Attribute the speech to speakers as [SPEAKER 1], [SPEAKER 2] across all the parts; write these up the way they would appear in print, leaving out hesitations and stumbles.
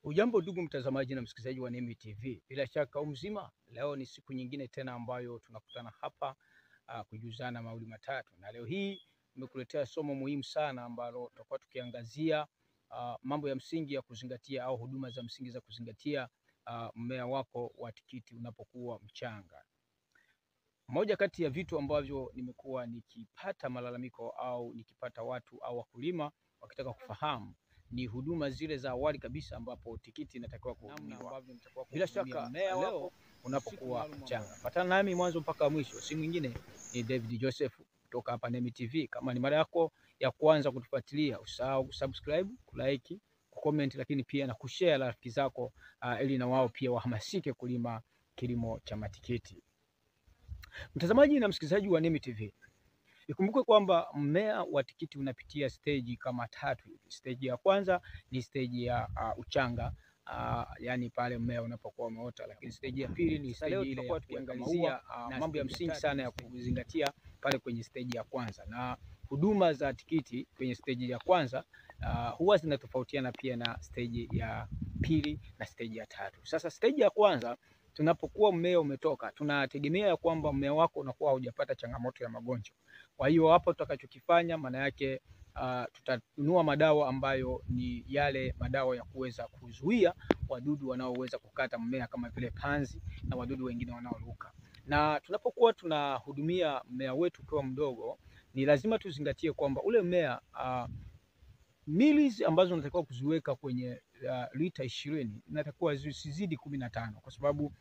[SPEAKER 1] Ujambo ndugu mtazamaji na msikilizaji wa Nemi TV. Bila shaka mzima, leo ni siku nyingine tena ambayo tunakutana hapa kujuzana mawili matatu. Na leo hii nimekuletea somo muhimu sana ambalo tutakuwa tukiangazia mambo ya msingi ya kuzingatia au huduma za msingi za kuzingatia mmea wako wa tikiti unapokuwa mchanga. Moja kati ya vitu ambavyo nimekuwa nikipata malalamiko au nikipata watu au wakulima wakitaka kufahamu ni huduma zile za awali kabisa ambapo tikiti inatakiwa kuhudumiwa. Bila shaka mmea leo unapokuwa mchanga. Patana nami mwanzo mpaka mwisho. Si mwingine ni David Joseph kutoka hapa Nemi TV. Kama ni mara yako ya kwanza kutufuatilia, usahau kusubscribe, kulike, kucomment, lakini pia na kushare na rafiki zako ili na wao pia wahamasike kulima kilimo cha matikiti. Mtazamaji na msikilizaji wa Nemi TV, ikumbuke kwamba mmea wa tikiti unapitia stage kama tatu hivi. Stage ya kwanza ni stage ya uchanga, yani pale mmea unapokuwa umeota, lakini stage ya pili ni stage ile ya kuangalizia mambo ya msingi sana ya kuzingatia pale kwenye stage ya kwanza. Na huduma za tikiti kwenye stage ya kwanza huwa zinatofautiana pia na stage ya pili na stage ya tatu. Sasa stage ya kwanza, tunapokuwa mmea umetoka, tunategemea ya kwamba mmea wako unakuwa hujapata changamoto ya magonjwa. Kwa hiyo hapo tutakachokifanya maana yake tutanunua madawa ambayo ni yale madawa ya kuweza kuzuia wadudu wanaoweza kukata mmea kama vile panzi na wadudu wengine wanaoruka. Na tunapokuwa tunahudumia mmea wetu ukiwa mdogo, ni lazima tuzingatie kwamba ule mmea mili ambazo unatakiwa kuziweka kwenye lita 20 inatakiwa zisizidi 15 kwa sababu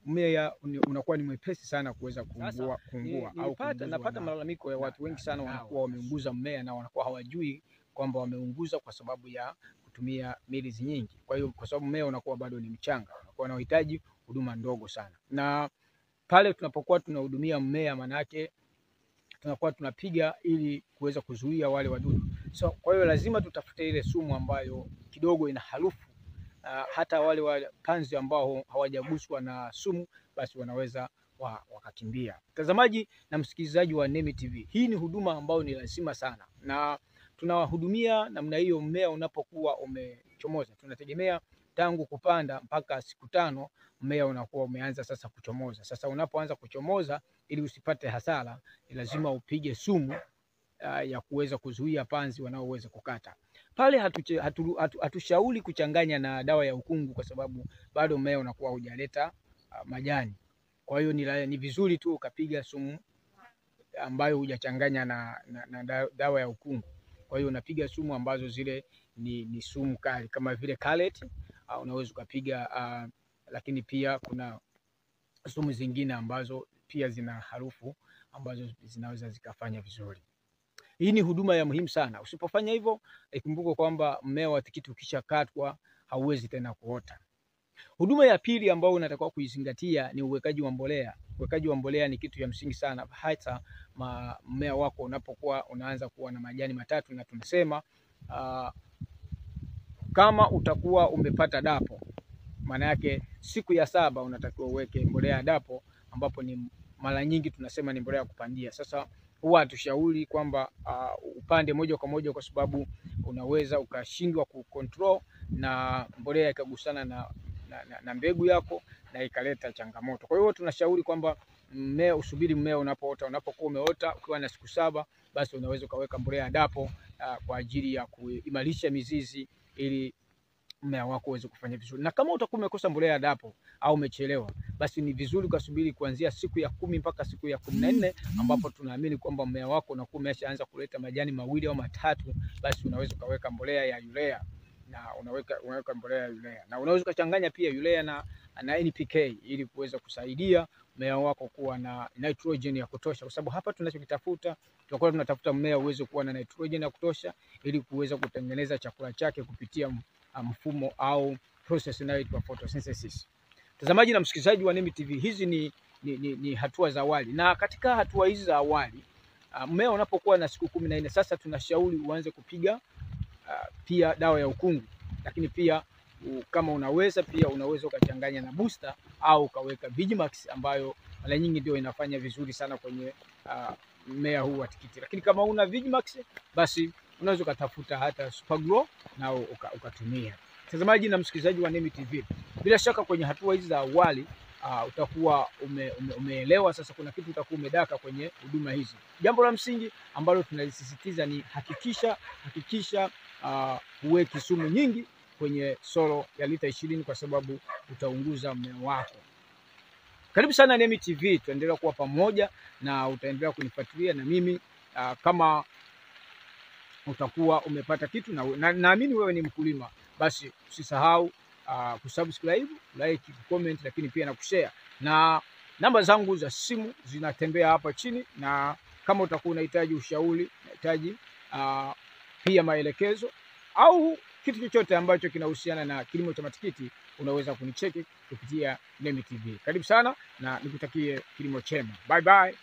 [SPEAKER 1] mmea unakuwa ni mwepesi sana kuweza kuungua au napata malalamiko ya watu wengi sana wanakuwa wameunguza mmea na wanakuwa hawajui kwamba wameunguza kwa sababu ya kutumia mili nyingi. Kwa hiyo kwa sababu mmea unakuwa bado ni mchanga, unakuwa unahitaji huduma ndogo sana. Na pale tunapokuwa tunahudumia mmea, manake tunakuwa tunapiga ili kuweza kuzuia wale wadudu. So kwa hiyo lazima tutafute ile sumu ambayo kidogo ina harufu, hata wale panzi ambao hawajaguswa na sumu basi wanaweza wakakimbia. Mtazamaji na msikilizaji wa Nemi TV, hii ni huduma ambayo ni lazima sana, na tunawahudumia namna hiyo mmea unapokuwa umechomoza. Tunategemea tangu kupanda mpaka siku 5 mmea unakuwa umeanza sasa kuchomoza. Sasa unapoanza kuchomoza, ili usipate hasara, ni lazima upige sumu ya kuweza kuzuia panzi wanaoweza kukata. Pale hatushauri kuchanganya na dawa ya ukungu kwa sababu bado mmea unakuwa hujaleta majani. Kwa hiyo ni vizuri tu ukapiga sumu ambayo hujachanganya na dawa ya ukungu. Kwa hiyo unapiga sumu ambazo zile ni sumu kali kama vile Carlet, unaweza ukapiga, lakini pia kuna sumu zingine ambazo pia zina harufu ambazo zinaweza zikafanya vizuri. Hii ni huduma ya muhimu sana. Usipofanya hivyo, ikumbuke kwamba mmea wa tikiti ukishakatwa hauwezi tena kuota. Huduma ya pili ambayo unatakiwa kuizingatia ni uwekaji wa mbolea. Uwekaji wa mbolea ni kitu ya msingi sana, hata mmea wako unapokuwa unaanza kuwa na majani matatu. Na tunasema kama utakuwa umepata dapo, maana yake siku ya 7 unatakiwa uweke mbolea ya dapo, ambapo ni mara nyingi tunasema ni mbolea ya kupandia. Sasa huwa hatushauri kwamba upande moja kwa moja kwa sababu unaweza ukashindwa kucontrol na mbolea ikagusana na mbegu yako na ikaleta changamoto. Kwa hiyo tunashauri kwamba mmea usubiri mmea unapoota. Unapokuwa umeota ukiwa na siku 7, basi unaweza ukaweka mbolea ya dapo kwa ajili ya kuimarisha mizizi ili mmea wako uweze kufanya vizuri. Na kama utakuwa umekosa mbolea ya dapo au umechelewa, basi ni vizuri ukasubiri kuanzia siku ya 10 mpaka siku ya 14, ambapo tunaamini kwamba mmea wako unakuwa umeshaanza kuleta majani 2 au 3, basi unaweza ukaweka mbolea ya urea. Na unaweka mbolea ya urea, na unaweza ukachanganya pia urea na NPK ili kuweza kusaidia mmea wako kuwa na nitrogen ya kutosha, kwa sababu hapa tunachokitafuta, tunatafuta mmea uweze kuwa na nitrogen ya kutosha ili kuweza kutengeneza chakula chake kupitia mfumo au process inayoitwa photosynthesis. Mtazamaji na msikilizaji wa Nemi TV, hizi ni hatua za awali, na katika hatua hizi za awali mmea unapokuwa na siku 14, sasa tunashauri uanze kupiga pia dawa ya ukungu, lakini pia kama unaweza pia unaweza ukachanganya na booster au ukaweka Vigimax ambayo mara nyingi ndio inafanya vizuri sana kwenye mmea huu wa tikiti. Lakini kama una Vigimax, basi unaweza ukatafuta hata Super Grow nao ukatumia. mtazamaji na msikilizaji wa Nemi TV, bila shaka kwenye hatua hizi za awali utakuwa umeelewa sasa kuna kitu utakuwa umedaka kwenye huduma hizi. Jambo la msingi ambalo tunalisisitiza ni hakikisha uweki sumu nyingi kwenye solo ya lita 20 kwa sababu utaunguza mmea wako. Karibu sana Nemi TV, tuendelea kuwa pamoja na utaendelea kunifuatilia na mimi kama utakuwa umepata kitu na naamini wewe ni mkulima, basi usisahau kusubscribe, like, comment, lakini pia na kushare. Na namba zangu za simu zinatembea hapa chini, na kama utakuwa unahitaji ushauri, unahitaji pia maelekezo au kitu chochote ambacho kinahusiana na kilimo cha matikiti, unaweza kunicheki kupitia Nemi TV. Karibu sana na nikutakie kilimo chema. Bye bye.